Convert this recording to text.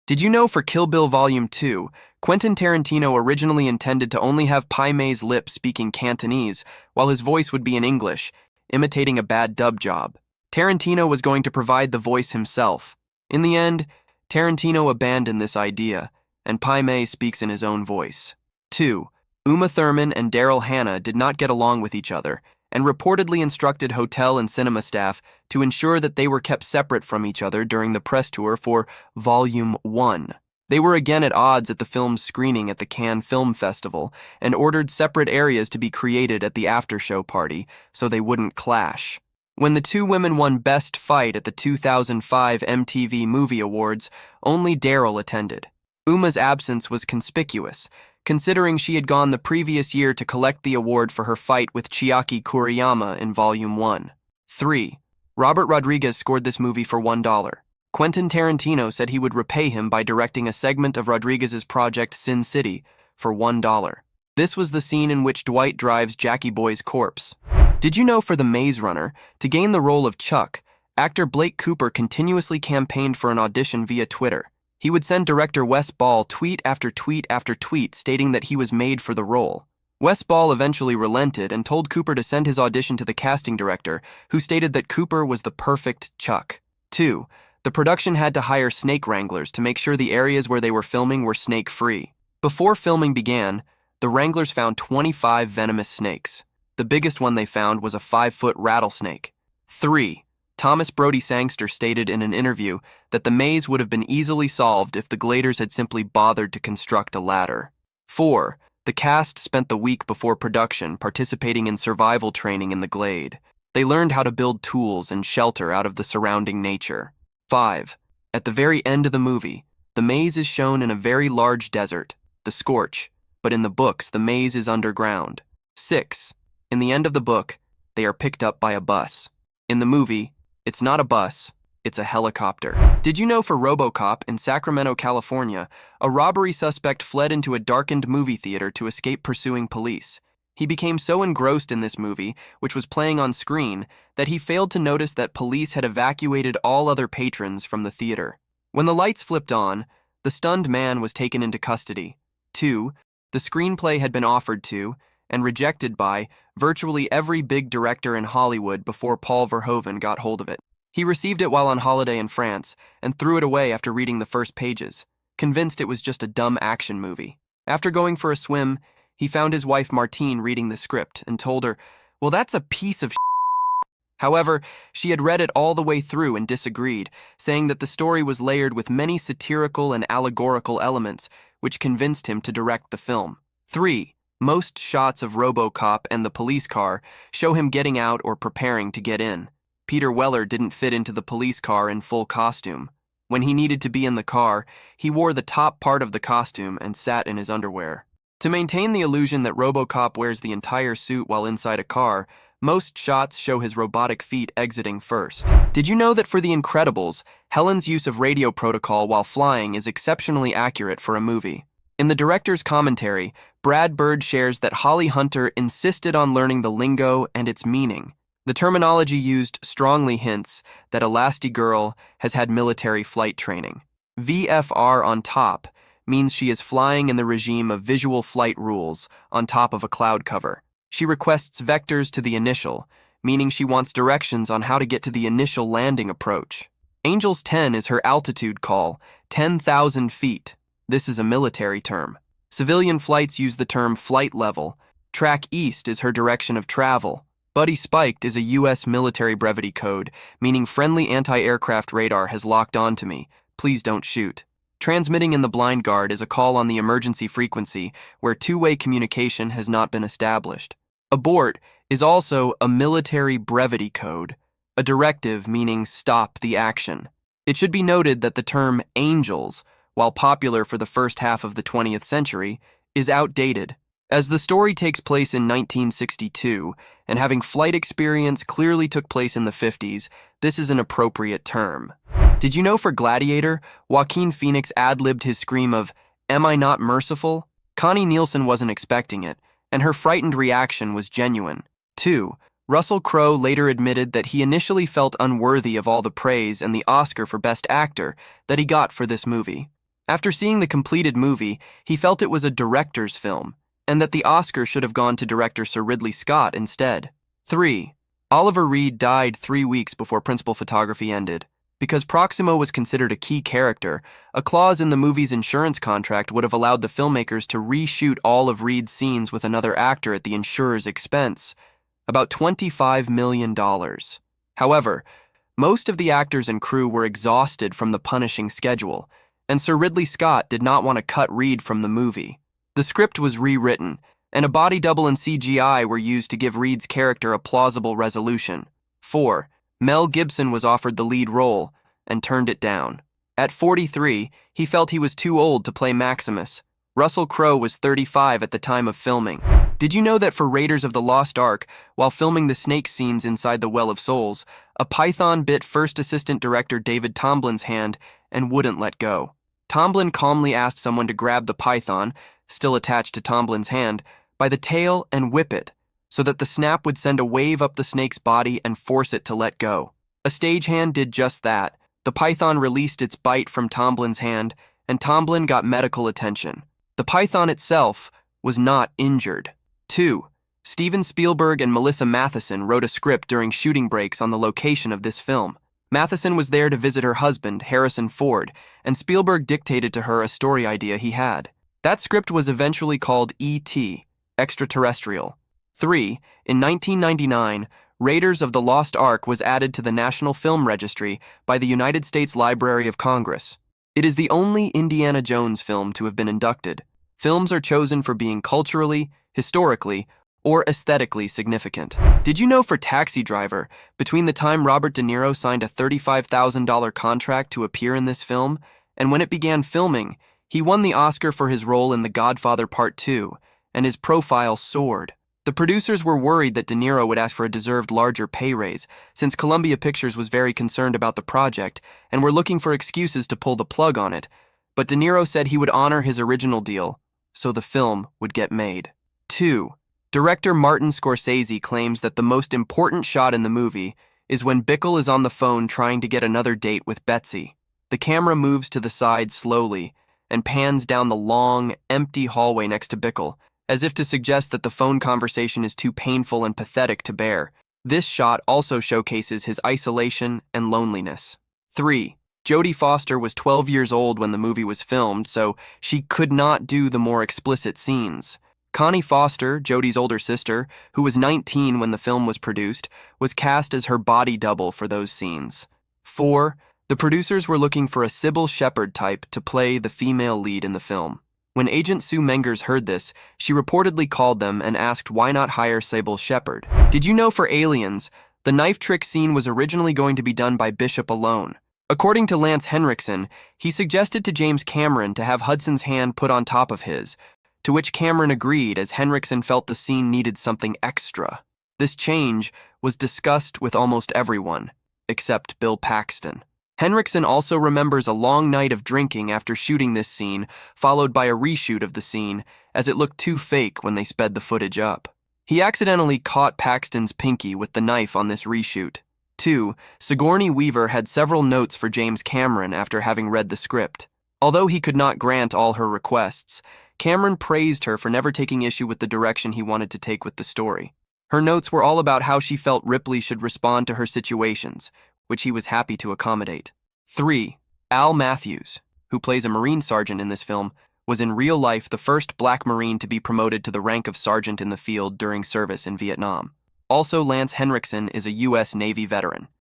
Did you know for Kill Bill Volume 2, Quentin Tarantino originally intended to only have Pai Mei's lips speaking Cantonese, while his voice would be in English, imitating a bad dub job. Tarantino was going to provide the voice himself. In the end, Tarantino abandoned this idea, and Pai Mei speaks in his own voice. 2. Uma Thurman and Daryl Hannah did not get along with each other, and reportedly instructed hotel and cinema staff to ensure that they were kept separate from each other during the press tour for Volume 1. They were again at odds at the film's screening at the Cannes Film Festival and ordered separate areas to be created at the after-show party so they wouldn't clash. When the two women won Best Fight at the 2005 MTV Movie Awards, only Daryl attended. Uma's absence was conspicuous, considering she had gone the previous year to collect the award for her fight with Chiaki Kuriyama in Volume 1. 3. Robert Rodriguez scored this movie for $1. Quentin Tarantino said he would repay him by directing a segment of Rodriguez's project Sin City for $1. This was the scene in which Dwight drives Jackie Boy's corpse. Did you know for The Maze Runner, to gain the role of Chuck, actor Blake Cooper continuously campaigned for an audition via Twitter? He would send director Wes Ball tweet after tweet after tweet stating that he was made for the role. Wes Ball eventually relented and told Cooper to send his audition to the casting director, who stated that Cooper was the perfect Chuck. 2. The production had to hire snake wranglers to make sure the areas where they were filming were snake-free. Before filming began, the wranglers found 25 venomous snakes. The biggest one they found was a 5-foot rattlesnake. 3. Thomas Brody Sangster stated in an interview that the maze would have been easily solved if the gladers had simply bothered to construct a ladder. 4. The cast spent the week before production participating in survival training in the glade. They learned how to build tools and shelter out of the surrounding nature. 5. At the very end of the movie, the maze is shown in a very large desert, the Scorch, but in the books the maze is underground. 6. In the end of the book, they are picked up by a bus. In the movie, it's not a bus, it's a helicopter. Did you know for RoboCop in Sacramento, California, a robbery suspect fled into a darkened movie theater to escape pursuing police? He became so engrossed in this movie, which was playing on screen, that he failed to notice that police had evacuated all other patrons from the theater. When the lights flipped on, the stunned man was taken into custody. 2. The screenplay had been offered to, and rejected by, virtually every big director in Hollywood before Paul Verhoeven got hold of it. He received it while on holiday in France and threw it away after reading the first pages, convinced it was just a dumb action movie. After going for a swim, he found his wife Martine reading the script and told her, "Well, that's a piece of shit." However, she had read it all the way through and disagreed, saying that the story was layered with many satirical and allegorical elements, which convinced him to direct the film. 3. Most shots of RoboCop and the police car show him getting out or preparing to get in. Peter Weller didn't fit into the police car in full costume. When he needed to be in the car, he wore the top part of the costume and sat in his underwear. To maintain the illusion that RoboCop wears the entire suit while inside a car, most shots show his robotic feet exiting first. Did you know that for The Incredibles, Helen's use of radio protocol while flying is exceptionally accurate for a movie? In the director's commentary, Brad Bird shares that Holly Hunter insisted on learning the lingo and its meaning. The terminology used strongly hints that Elastigirl has had military flight training. VFR on top means she is flying in the regime of visual flight rules on top of a cloud cover. She requests vectors to the initial, meaning she wants directions on how to get to the initial landing approach. Angels 10 is her altitude call, 10,000 feet. This is a military term. Civilian flights use the term flight level. Track east is her direction of travel. Buddy Spiked is a U.S. military brevity code, meaning friendly anti-aircraft radar has locked on to me. Please don't shoot. Transmitting in the blind guard is a call on the emergency frequency where two-way communication has not been established. Abort is also a military brevity code, a directive meaning stop the action. It should be noted that the term angels, while popular for the first half of the 20th century, is outdated. As the story takes place in 1962, and having flight experience clearly took place in the 50s, this is an appropriate term. Did you know for Gladiator, Joaquin Phoenix ad-libbed his scream of, "Am I not merciful?" Connie Nielsen wasn't expecting it, and her frightened reaction was genuine. 2. Russell Crowe later admitted that he initially felt unworthy of all the praise and the Oscar for Best Actor that he got for this movie. After seeing the completed movie, he felt it was a director's film, and that the Oscar should have gone to director Sir Ridley Scott instead. 3. Oliver Reed died 3 weeks before principal photography ended. Because Proximo was considered a key character, a clause in the movie's insurance contract would have allowed the filmmakers to reshoot all of Reed's scenes with another actor at the insurer's expense, about $25 million. However, most of the actors and crew were exhausted from the punishing schedule, and Sir Ridley Scott did not want to cut Reed from the movie. The script was rewritten, and a body double and CGI were used to give Reed's character a plausible resolution. 4. Mel Gibson was offered the lead role and turned it down. At 43, he felt he was too old to play Maximus. Russell Crowe was 35 at the time of filming. Did you know that for Raiders of the Lost Ark, while filming the snake scenes inside the Well of Souls, a python bit first assistant director David Tomblin's hand and wouldn't let go? Tomblin calmly asked someone to grab the python, still attached to Tomblin's hand, by the tail and whip it, so that the snap would send a wave up the snake's body and force it to let go. A stagehand did just that. The python released its bite from Tomblin's hand, and Tomblin got medical attention. The python itself was not injured. 2. Steven Spielberg and Melissa Matheson wrote a script during shooting breaks on the location of this film. Matheson was there to visit her husband, Harrison Ford, and Spielberg dictated to her a story idea he had. That script was eventually called E.T., Extraterrestrial. 3. In 1999, Raiders of the Lost Ark was added to the National Film Registry by the United States Library of Congress. It is the only Indiana Jones film to have been inducted. Films are chosen for being culturally, historically, or aesthetically significant. Did you know for Taxi Driver, between the time Robert De Niro signed a $35,000 contract to appear in this film, and when it began filming, he won the Oscar for his role in The Godfather Part 2, and his profile soared. The producers were worried that De Niro would ask for a deserved larger pay raise, since Columbia Pictures was very concerned about the project and were looking for excuses to pull the plug on it, but De Niro said he would honor his original deal, so the film would get made. 2. Director Martin Scorsese claims that the most important shot in the movie is when Bickle is on the phone trying to get another date with Betsy. The camera moves to the side slowly and pans down the long, empty hallway next to Bickle, as if to suggest that the phone conversation is too painful and pathetic to bear. This shot also showcases his isolation and loneliness. 3. Jodie Foster was 12 years old when the movie was filmed, so she could not do the more explicit scenes. Connie Foster, Jodie's older sister, who was 19 when the film was produced, was cast as her body double for those scenes. 4. The producers were looking for a Sybil Shepherd type to play the female lead in the film. When agent Sue Mengers heard this, she reportedly called them and asked why not hire Sybil Shepherd. Did you know for Aliens, the knife trick scene was originally going to be done by Bishop alone? According to Lance Henriksen, he suggested to James Cameron to have Hudson's hand put on top of his, to which Cameron agreed as Henriksen felt the scene needed something extra. This change was discussed with almost everyone, except Bill Paxton. Henriksen also remembers a long night of drinking after shooting this scene, followed by a reshoot of the scene, as it looked too fake when they sped the footage up. He accidentally caught Paxton's pinky with the knife on this reshoot. 2. Sigourney Weaver had several notes for James Cameron after having read the script. Although he could not grant all her requests, Cameron praised her for never taking issue with the direction he wanted to take with the story. Her notes were all about how she felt Ripley should respond to her situations, which he was happy to accommodate. 3. Al Matthews, who plays a Marine sergeant in this film, was in real life the first black Marine to be promoted to the rank of sergeant in the field during service in Vietnam. Also, Lance Henriksen is a U.S. Navy veteran.